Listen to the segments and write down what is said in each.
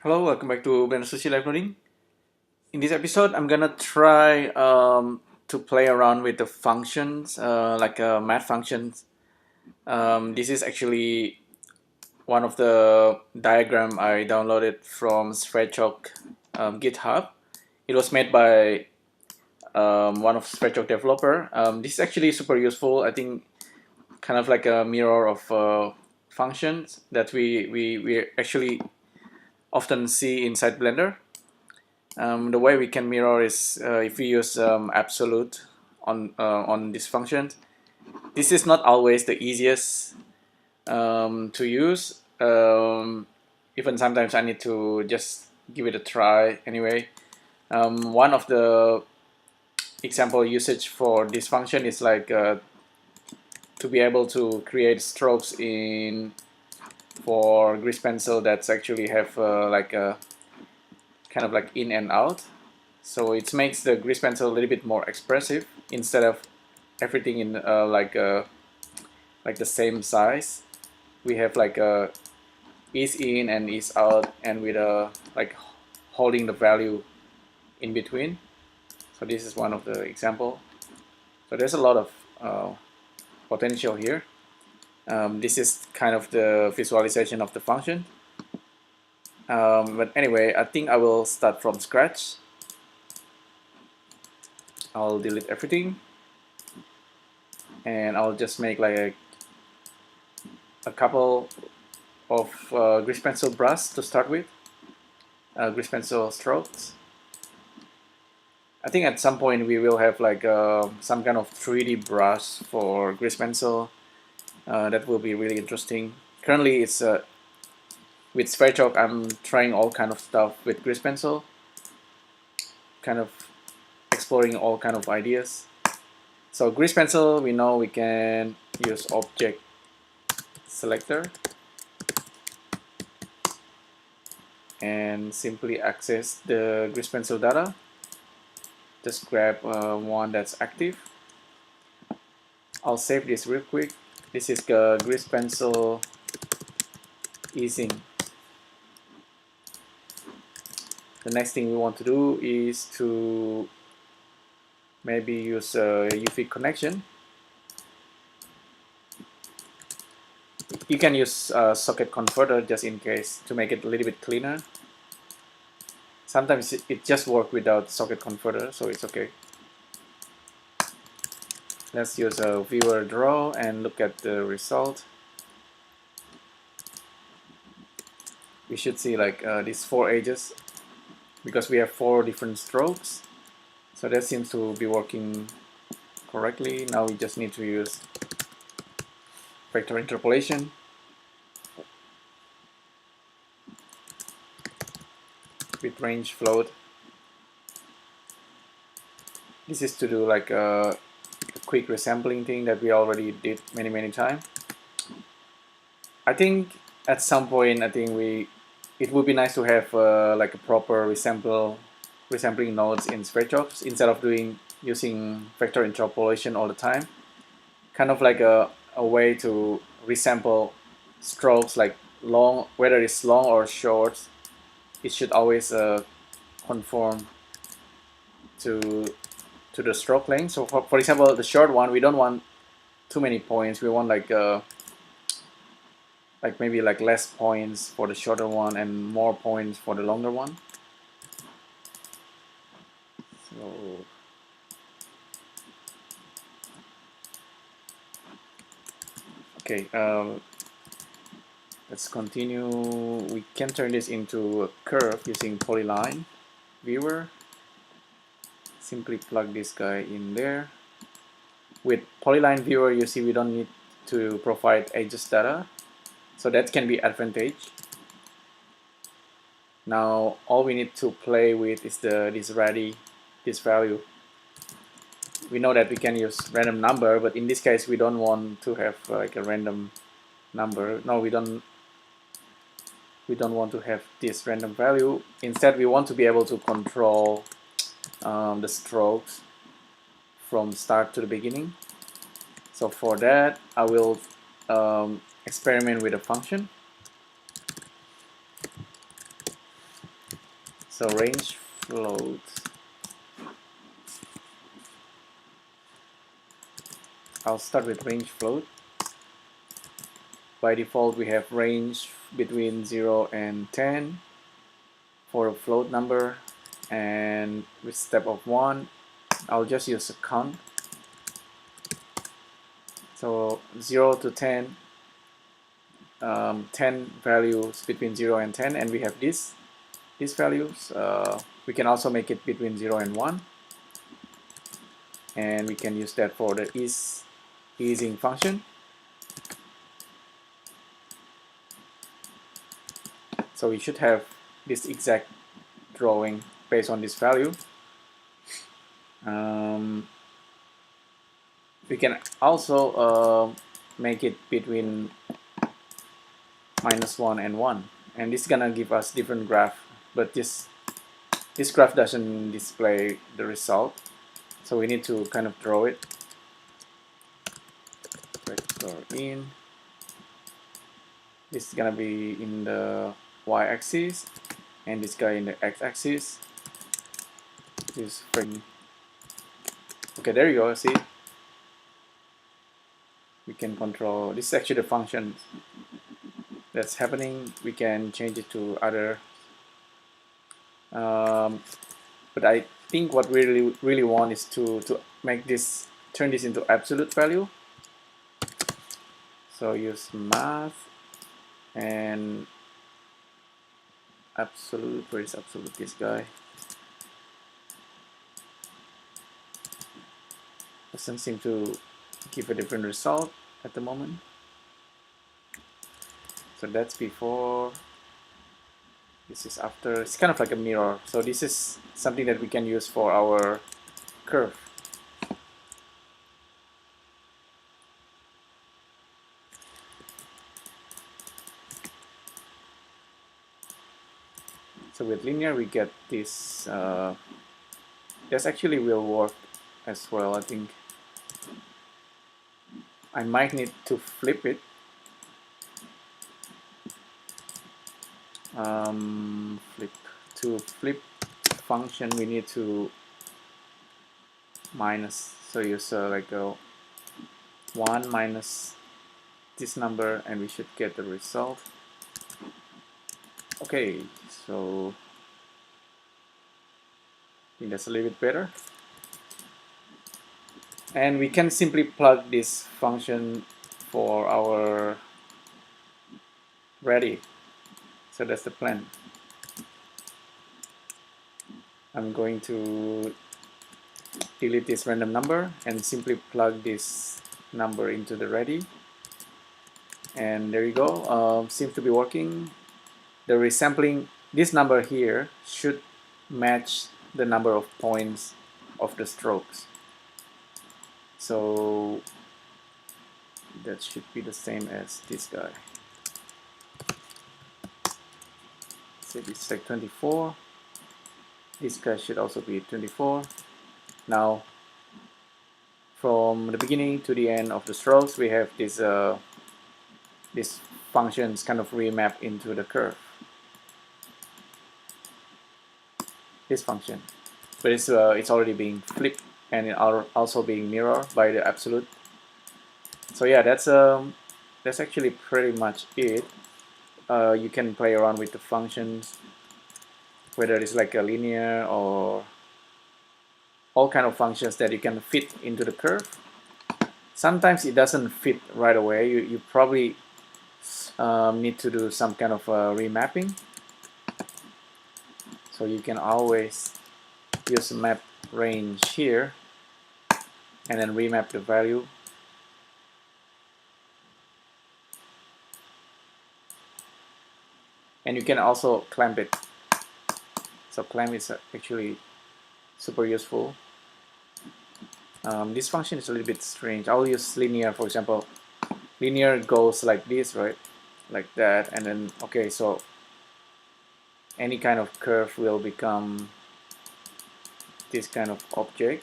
Hello, welcome back to Blender Live Coding. In this episode, I'm gonna try to play around with the functions, like math functions. This is actually one of the diagram I downloaded from Sverchok GitHub. It was made by one of Sverchok developer. This is actually super useful. I think kind of like a mirror of functions that we actually often see inside Blender. The way we can mirror is if we use absolute on this function. This is not always the easiest to use. Even sometimes I need to just give it a try anyway. One of the example usage for this function is like to be able to create strokes in for grease pencil that's actually have like a kind of like in and out. So it makes the grease pencil a little bit more expressive instead of everything in like the same size. We have like a ease in and ease out, and with a like holding the value in between. So this is one of the example. So there's a lot of potential here. This is kind of the visualization of the function. But anyway, I think I will start from scratch. I'll delete everything, and I'll just make like a couple of grease pencil brush to start with, grease pencil strokes. I think at some point we will have like some kind of 3D brush for grease pencil. That will be really interesting. Currently, it's with Sverchok. I'm trying all kind of stuff with grease pencil, kind of exploring all kind of ideas. So grease pencil, we know we can use object selector and simply access the grease pencil data. Just grab one that's active. I'll save this real quick. This is the grease pencil easing. The next thing we want to do is to maybe use a UV connection. You can use a socket converter just in case to make it a little bit cleaner. Sometimes it just works without socket converter, so it's okay. Let's use a viewer draw and look at the result. We should see like these 4 edges because we have 4 different strokes. So that seems to be working correctly. Now we just need to use vector interpolation. With range float. This is to do like a quick resampling thing that we already did many times. I think at some point it would be nice to have like a proper resampling nodes in Sverchok instead of using vector interpolation all the time. Kind of like a way to resample strokes like long, whether it's long or short, it should always conform to the stroke length. So for example, the short one, we don't want too many points. We want like maybe like less points for the shorter one and more points for the longer one. So okay, let's continue. We can turn this into a curve using Polyline viewer. Simply plug this guy in there. With Polyline viewer, you see we don't need to provide edges data, so that can be advantage. Now all we need to play with is this value. We know that we can use random number, but in this case we don't want to have like a random number. No, we don't want to have this random value. Instead, we want to be able to control the strokes from start to the beginning. So for that, I will experiment with a function. So range float. I'll start with range float. By default, we have range between 0 and 10 for a float number, and with step of 1, I'll just use a count. So 0 to 10, 10 values between 0 and 10, and we have these values. We can also make it between 0 and 1, and we can use that for the easing function. So we should have this exact drawing based on this value. We can also make it between -1 and 1, and this is gonna give us different graph, but this graph doesn't display the result, so we need to kind of draw it. Vector in. This is gonna be in the y-axis, and this guy in the x-axis. This frame. Okay, there you go. See, we can control. This is actually the function that's happening. We can change it to other. But I think what we really want is to make this, turn this into absolute value. So use math and absolute. Where is absolute? This guy doesn't seem to give a different result at the moment. So that's before. This is after. It's kind of like a mirror. So this is something that we can use for our curve. So with linear we get this. This actually will work as well, I think. I might need to flip it. To flip function, we need to minus. So use like a 1 minus this number, and we should get the result. Okay, so I think that's a little bit better. And we can simply plug this function for our ready. So that's the plan. I'm going to delete this random number and simply plug this number into the ready. And there you go. Seems to be working. The resampling, this number here should match the number of points of the strokes. So that should be the same as this guy. So it's like 24. This guy should also be 24. Now, from the beginning to the end of the strokes, we have this these functions kind of remap into the curve. This function, but it's already being flipped and it also being mirrored by the absolute. So yeah, that's actually pretty much it. You can play around with the functions, whether it's like a linear or all kind of functions that you can fit into the curve. Sometimes it doesn't fit right away. You probably need to do some kind of remapping. So you can always use map range here and then remap the value. And you can also clamp it. So clamp is actually super useful. This function is a little bit strange. I'll use linear, for example. Linear goes like this, right? Like that, and then okay, so any kind of curve will become this kind of object,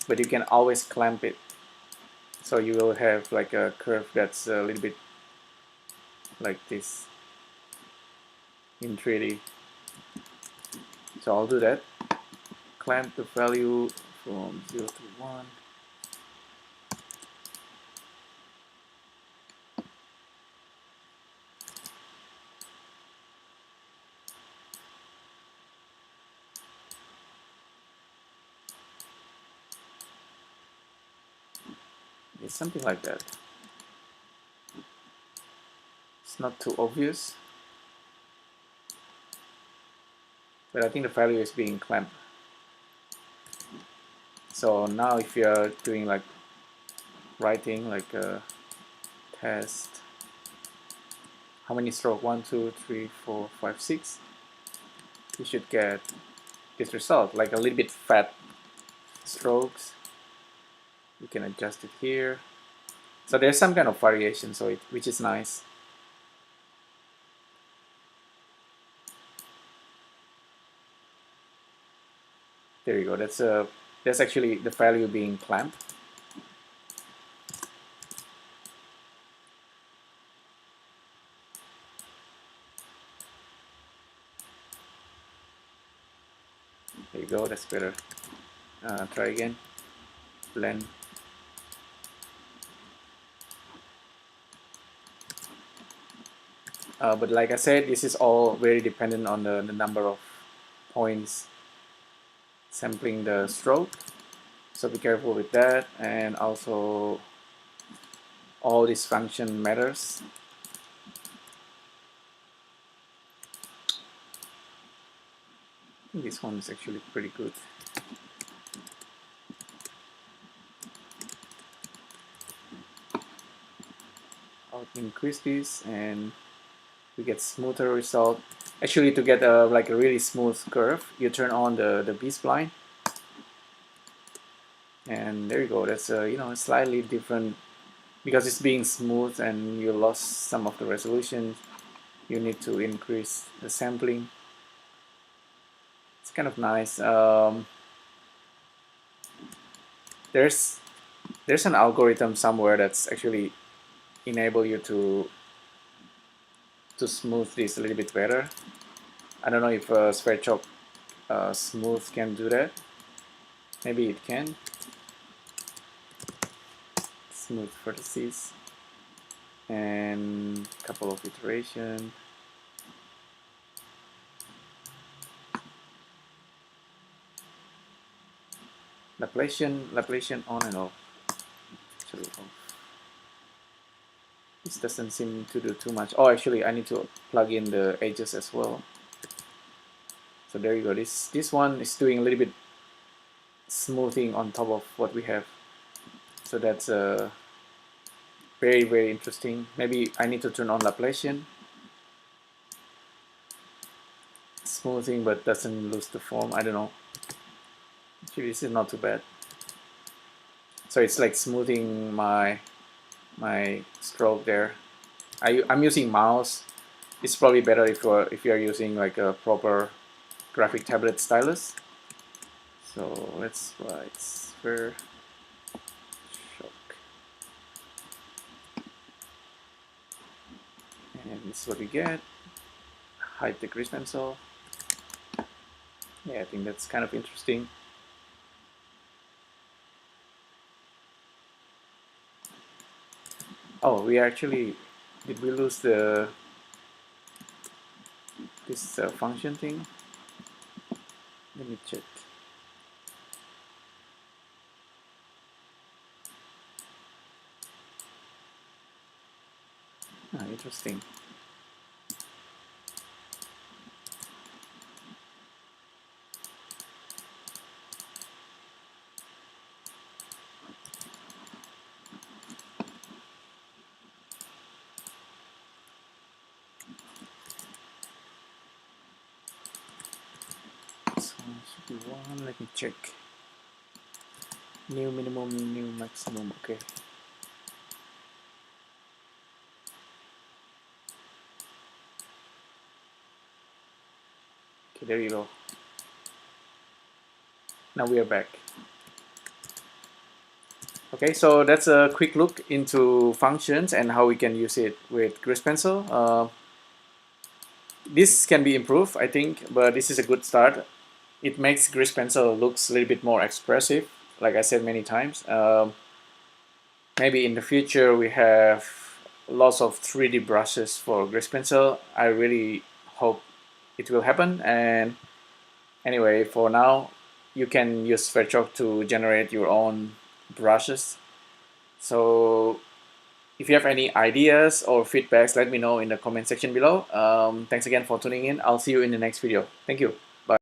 but you can always clamp it. So you will have like a curve that's a little bit like this in 3D. So I'll do that. Clamp the value from 0 to 1. It's something like that. It's not too obvious, but I think the value is being clamped. So now if you're doing like writing like a test, how many stroke? 1, 2, 3, 4, 5, 6, you should get this result, like a little bit fat strokes. You can adjust it here. So there's some kind of variation, so which is nice. There you go. That's actually the value being clamped. There you go. That's better. Try again. Blend. But like I said, this is all very dependent on the number of points sampling the stroke. So be careful with that, and also all this function matters. I think this one is actually pretty good. I'll increase this and we get smoother result. Actually, to get like a really smooth curve, you turn on the B-spline, and there you go. That's you know, slightly different because it's being smooth and you lost some of the resolution. You need to increase the sampling. It's kind of nice. There's an algorithm somewhere that's actually enable you to smooth this a little bit better. I don't know if Sverchok Smooth can do that. Maybe it can. Smooth vertices and a couple of iterations. Laplacian on and off. Actually off. This doesn't seem to do too much. Oh, actually, I need to plug in the edges as well. So there you go. This one is doing a little bit smoothing on top of what we have. So that's very, very interesting. Maybe I need to turn on Laplacian. Smoothing, but doesn't lose the form. I don't know. Actually, this is not too bad. So it's like smoothing my stroke there. I'm using mouse. It's probably better if you're using like a proper graphic tablet stylus. So let's write Sverchok. And this is what we get. Hide the grease pencil. Yeah, I think that's kind of interesting. Oh, we actually, did we lose this function thing? Let me check. Interesting. This one should be 1. Let me check. New minimum, new maximum. Okay. Okay, there you go. Now we are back. Okay, so that's a quick look into functions and how we can use it with grease pencil. This can be improved, I think, but this is a good start. it makes grease pencil looks a little bit more expressive, like I said many times. Maybe in the future we have lots of 3D brushes for grease pencil. I really hope it will happen. And anyway, for now, you can use Sverchok to generate your own brushes. So if you have any ideas or feedbacks, let me know in the comment section below. Thanks again for tuning in. I'll see you in the next video. Thank you.